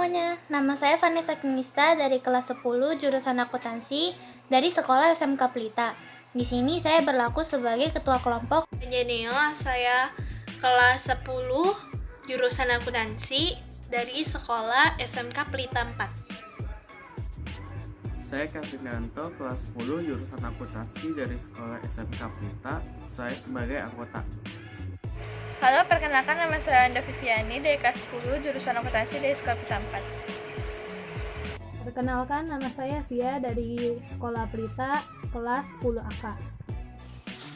semuanya, nama saya Vanessa Kinista dari kelas 10 jurusan akuntansi dari sekolah SMK Pelita. Di sini saya berlaku sebagai ketua kelompok. Jeneo, saya kelas 10 jurusan akuntansi dari sekolah SMK Pelita 4. Saya Kavinanto, kelas 10 jurusan akuntansi dari sekolah SMK Pelita. Saya sebagai anggota. Halo, perkenalkan nama saya Anda Viviani dari kelas 10 jurusan akuntansi dari sekolah Pelita 4. Perkenalkan, nama saya Via dari sekolah Pelita kelas 10 AK.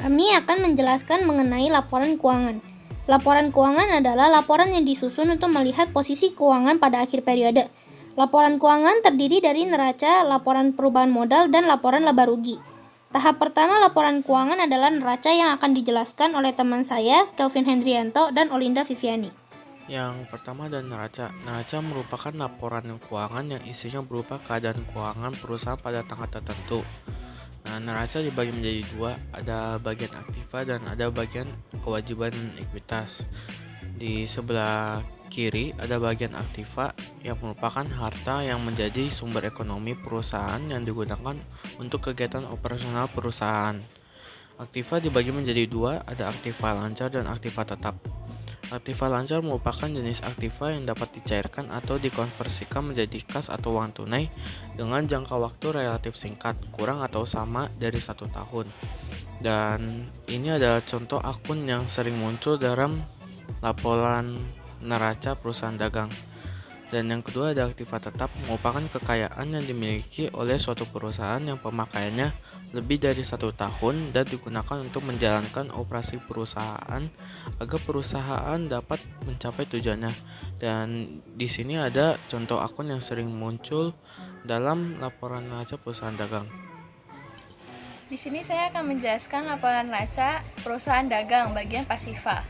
Kami akan menjelaskan mengenai laporan keuangan. Laporan keuangan adalah laporan yang disusun untuk melihat posisi keuangan pada akhir periode. Laporan keuangan terdiri dari neraca, laporan perubahan modal, dan laporan laba rugi. Tahap pertama laporan keuangan adalah neraca yang akan dijelaskan oleh teman saya, Kelvin Hendrianto dan Olinda Viviani. Yang pertama adalah neraca. Neraca merupakan laporan keuangan yang isinya berupa keadaan keuangan perusahaan pada tanggal tertentu. Nah, neraca dibagi menjadi dua, ada bagian aktiva dan ada bagian kewajiban ekuitas. Di sebelah kiri ada bagian aktiva yang merupakan harta yang menjadi sumber ekonomi perusahaan yang digunakan untuk kegiatan operasional perusahaan. Aktiva dibagi menjadi dua, ada aktiva lancar dan aktiva tetap. Aktiva lancar merupakan jenis aktiva yang dapat dicairkan atau dikonversikan menjadi kas atau uang tunai dengan jangka waktu relatif singkat, kurang atau sama dari 1 tahun. Dan ini adalah contoh akun yang sering muncul dalam laporan neraca perusahaan dagang. Dan yang kedua ada aktiva tetap, merupakan kekayaan yang dimiliki oleh suatu perusahaan yang pemakaiannya lebih dari 1 tahun dan digunakan untuk menjalankan operasi perusahaan agar perusahaan dapat mencapai tujuannya. Dan di sini ada contoh akun yang sering muncul dalam laporan neraca perusahaan dagang. Di sini saya akan menjelaskan laporan neraca perusahaan dagang bagian pasifa.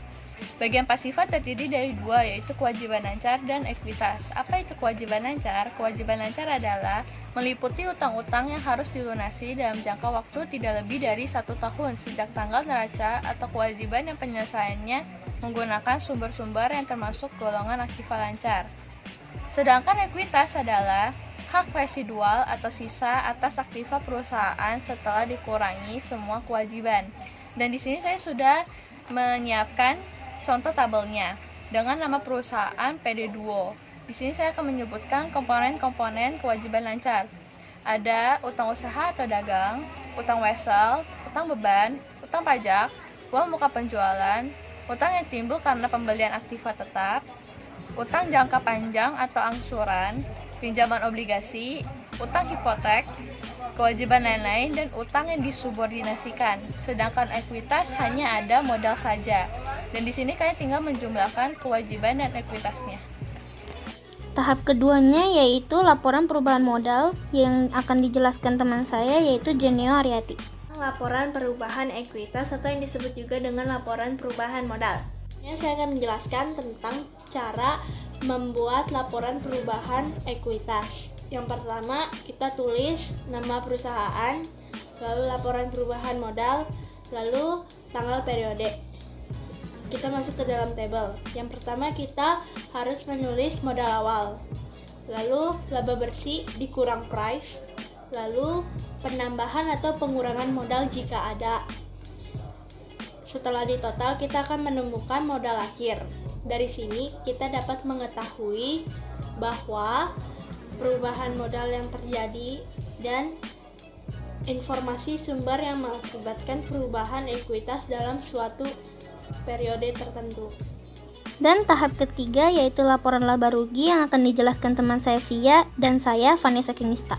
Bagian pasifa terdiri dari dua, yaitu kewajiban lancar dan ekuitas. Apa itu kewajiban lancar? Kewajiban lancar adalah meliputi utang-utang yang harus dilunasi dalam jangka waktu tidak lebih dari 1 tahun sejak tanggal neraca atau kewajiban yang penyelesaiannya menggunakan sumber-sumber yang termasuk golongan aktiva lancar. Sedangkan ekuitas adalah hak residual atau sisa atas aktiva perusahaan setelah dikurangi semua kewajiban. Dan di sini saya sudah menyiapkan contoh tabelnya dengan nama perusahaan PD Duo. Di sini saya akan menyebutkan komponen-komponen kewajiban lancar. Ada utang usaha atau dagang, utang wesel, utang beban, utang pajak, uang muka penjualan, utang yang timbul karena pembelian aktiva tetap, utang jangka panjang atau angsuran, pinjaman obligasi, utang hipotek, kewajiban lain-lain, dan utang yang disubordinasikan. Sedangkan ekuitas hanya ada modal saja. Dan di sini kalian tinggal menjumlahkan kewajiban dan ekuitasnya. Tahap keduanya yaitu laporan perubahan modal yang akan dijelaskan teman saya yaitu Jeneo Ariati. Laporan perubahan ekuitas atau yang disebut juga dengan laporan perubahan modal. Ini saya akan menjelaskan tentang cara membuat laporan perubahan ekuitas. Yang pertama, kita tulis nama perusahaan, lalu laporan perubahan modal, lalu tanggal periode. Kita masuk ke dalam tabel. Yang pertama, kita harus menulis modal awal, lalu laba bersih dikurang price, lalu penambahan atau pengurangan modal jika ada. Setelah ditotal, kita akan menemukan modal akhir. Dari sini kita dapat mengetahui bahwa perubahan modal yang terjadi dan informasi sumber yang mengakibatkan perubahan ekuitas dalam suatu periode tertentu. Dan tahap ketiga yaitu laporan laba rugi yang akan dijelaskan teman saya Via dan saya Vanessa Kinista.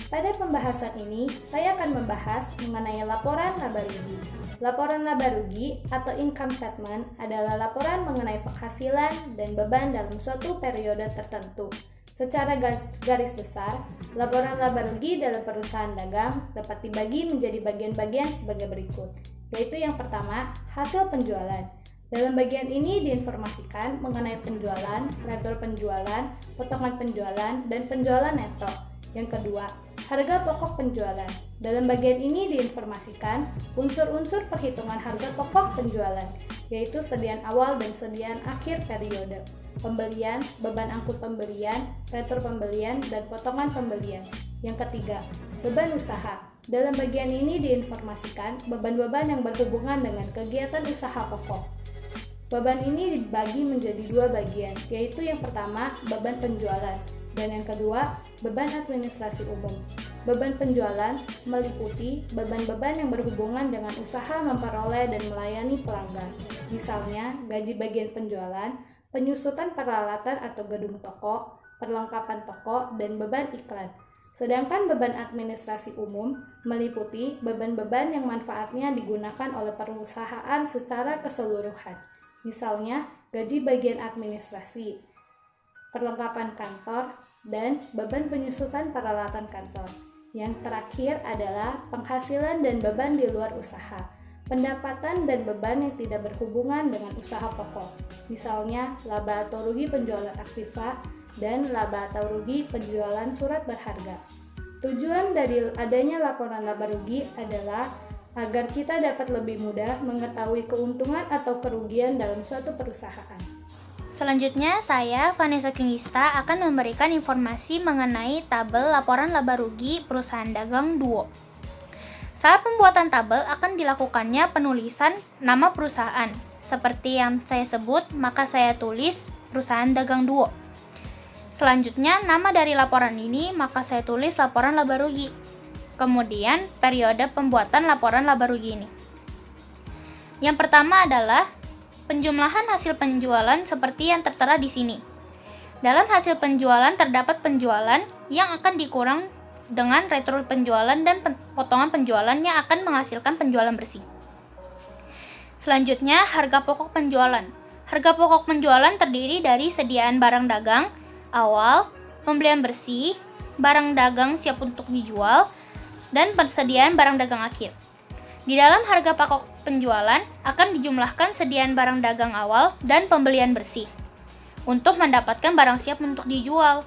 Pada pembahasan ini, saya akan membahas mengenai laporan laba rugi. Laporan laba rugi atau income statement adalah laporan mengenai penghasilan dan beban dalam suatu periode tertentu. Secara garis besar, laporan laba rugi dalam perusahaan dagang dapat dibagi menjadi bagian-bagian sebagai berikut, yaitu yang pertama, hasil penjualan. Dalam bagian ini diinformasikan mengenai penjualan, retro penjualan, potongan penjualan, dan penjualan neto. Yang kedua, harga pokok penjualan. Dalam bagian ini diinformasikan unsur-unsur perhitungan harga pokok penjualan, yaitu sediaan awal dan sediaan akhir periode, pembelian, beban angkut pembelian, retur pembelian, dan potongan pembelian. Yang ketiga, beban usaha. Dalam bagian ini diinformasikan beban-beban yang berhubungan dengan kegiatan usaha pokok. Beban ini dibagi menjadi dua bagian, yaitu yang pertama, beban penjualan, dan yang kedua, beban administrasi umum. Beban penjualan meliputi beban-beban yang berhubungan dengan usaha memperoleh dan melayani pelanggan. Misalnya, gaji bagian penjualan, penyusutan peralatan atau gedung toko, perlengkapan toko, dan beban iklan. Sedangkan beban administrasi umum meliputi beban-beban yang manfaatnya digunakan oleh perusahaan secara keseluruhan. Misalnya, gaji bagian administrasi, perlengkapan kantor, dan beban penyusutan peralatan kantor. Yang terakhir adalah penghasilan dan beban di luar usaha, pendapatan dan beban yang tidak berhubungan dengan usaha pokok. Misalnya, laba atau rugi penjualan aktiva dan laba atau rugi penjualan surat berharga. Tujuan dari adanya laporan laba rugi adalah agar kita dapat lebih mudah mengetahui keuntungan atau kerugian dalam suatu perusahaan. Selanjutnya, saya, Vanessa Kingista, akan memberikan informasi mengenai tabel laporan laba rugi perusahaan dagang Duo. Saat pembuatan tabel akan dilakukannya penulisan nama perusahaan. Seperti yang saya sebut, maka saya tulis perusahaan dagang Duo. Selanjutnya, nama dari laporan ini, maka saya tulis laporan laba rugi. Kemudian, periode pembuatan laporan laba rugi ini. Yang pertama adalah penjumlahan hasil penjualan seperti yang tertera di sini. Dalam hasil penjualan terdapat penjualan yang akan dikurang dengan retur penjualan dan potongan penjualan yang akan menghasilkan penjualan bersih. Selanjutnya, harga pokok penjualan. Harga pokok penjualan terdiri dari sediaan barang dagang awal, pembelian bersih, barang dagang siap untuk dijual, dan persediaan barang dagang akhir. Di dalam harga pokok penjualan akan dijumlahkan sediaan barang dagang awal dan pembelian bersih untuk mendapatkan barang siap untuk dijual.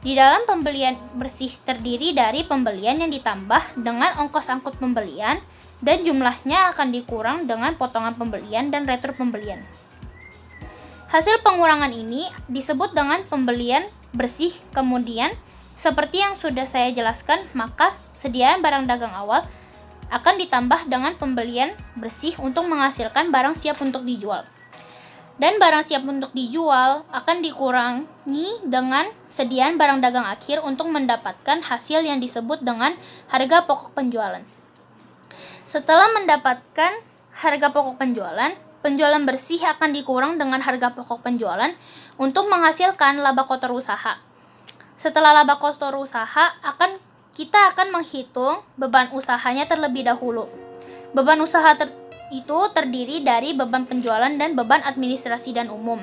Di dalam pembelian bersih terdiri dari pembelian yang ditambah dengan ongkos angkut pembelian dan jumlahnya akan dikurang dengan potongan pembelian dan retur pembelian. Hasil pengurangan ini disebut dengan pembelian bersih. Kemudian, seperti yang sudah saya jelaskan, maka sediaan barang dagang awal akan ditambah dengan pembelian bersih untuk menghasilkan barang siap untuk dijual. Dan barang siap untuk dijual akan dikurangi dengan sediaan barang dagang akhir untuk mendapatkan hasil yang disebut dengan harga pokok penjualan. Setelah mendapatkan harga pokok penjualan, penjualan bersih akan dikurang dengan harga pokok penjualan untuk menghasilkan laba kotor usaha. Setelah laba kotor usaha, kita akan menghitung beban usahanya terlebih dahulu. Beban usaha itu terdiri dari beban penjualan dan beban administrasi dan umum.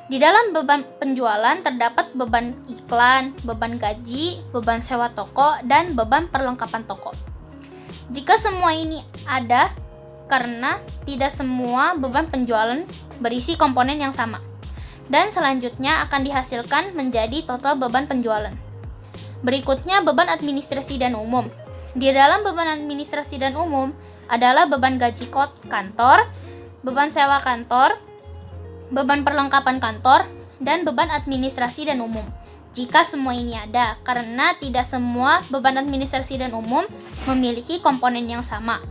Di dalam beban penjualan terdapat beban iklan, beban gaji, beban sewa toko, dan beban perlengkapan toko. Jika semua ini ada, karena tidak semua beban penjualan berisi komponen yang sama. Dan selanjutnya akan dihasilkan menjadi total beban penjualan. Berikutnya beban administrasi dan umum. Di dalam beban administrasi dan umum adalah beban gaji kantor, beban sewa kantor, beban perlengkapan kantor, dan beban administrasi dan umum. Jika semua ini ada, karena tidak semua beban administrasi dan umum memiliki komponen yang sama.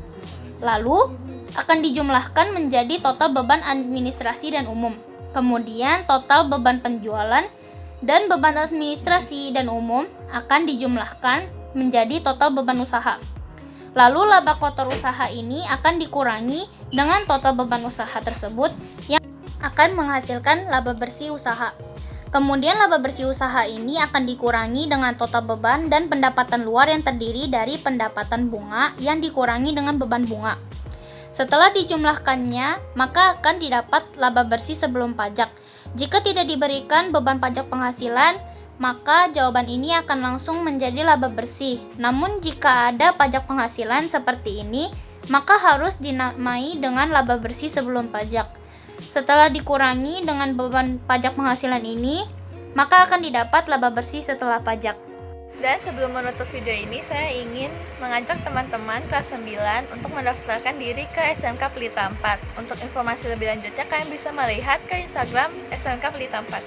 Lalu akan dijumlahkan menjadi total beban administrasi dan umum. Kemudian total beban penjualan dan beban administrasi dan umum akan dijumlahkan menjadi total beban usaha. Lalu laba kotor usaha ini akan dikurangi dengan total beban usaha tersebut yang akan menghasilkan laba bersih usaha. Kemudian laba bersih usaha ini akan dikurangi dengan total beban dan pendapatan luar yang terdiri dari pendapatan bunga yang dikurangi dengan beban bunga. Setelah dijumlahkannya, maka akan didapat laba bersih sebelum pajak. Jika tidak diberikan beban pajak penghasilan, maka jawaban ini akan langsung menjadi laba bersih. Namun jika ada pajak penghasilan seperti ini, maka harus dinamai dengan laba bersih sebelum pajak. Setelah dikurangi dengan beban pajak penghasilan ini, maka akan didapat laba bersih setelah pajak. Dan sebelum menutup video ini, saya ingin mengajak teman-teman kelas 9 untuk mendaftarkan diri ke SMK Pelita 4. Untuk informasi lebih lanjutnya, kalian bisa melihat ke Instagram SMK Pelita 4.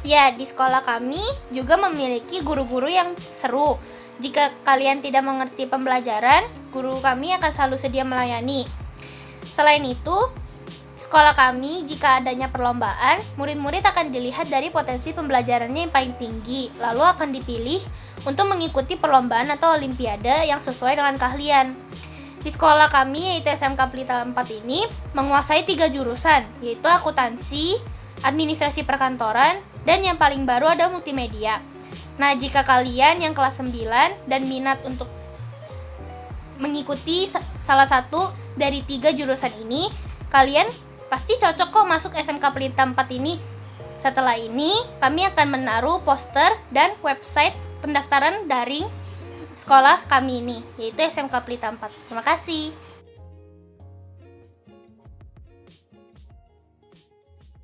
Ya, di sekolah kami juga memiliki guru-guru yang seru. Jika kalian tidak mengerti pembelajaran, guru kami akan selalu sedia melayani. Selain itu, sekolah kami jika adanya perlombaan, murid-murid akan dilihat dari potensi pembelajarannya yang paling tinggi, lalu akan dipilih untuk mengikuti perlombaan atau olimpiade yang sesuai dengan keahlian. Di sekolah kami, yaitu SMK Pelita 4 ini, menguasai 3 jurusan, yaitu akuntansi, administrasi perkantoran, dan yang paling baru ada multimedia. Nah, jika kalian yang kelas 9 dan minat untuk mengikuti salah satu dari 3 jurusan ini, kalian pasti cocok kok masuk SMK Pelita 4 ini. Setelah ini, kami akan menaruh poster dan website pendaftaran daring sekolah kami ini, yaitu SMK Pelita 4. Terima kasih.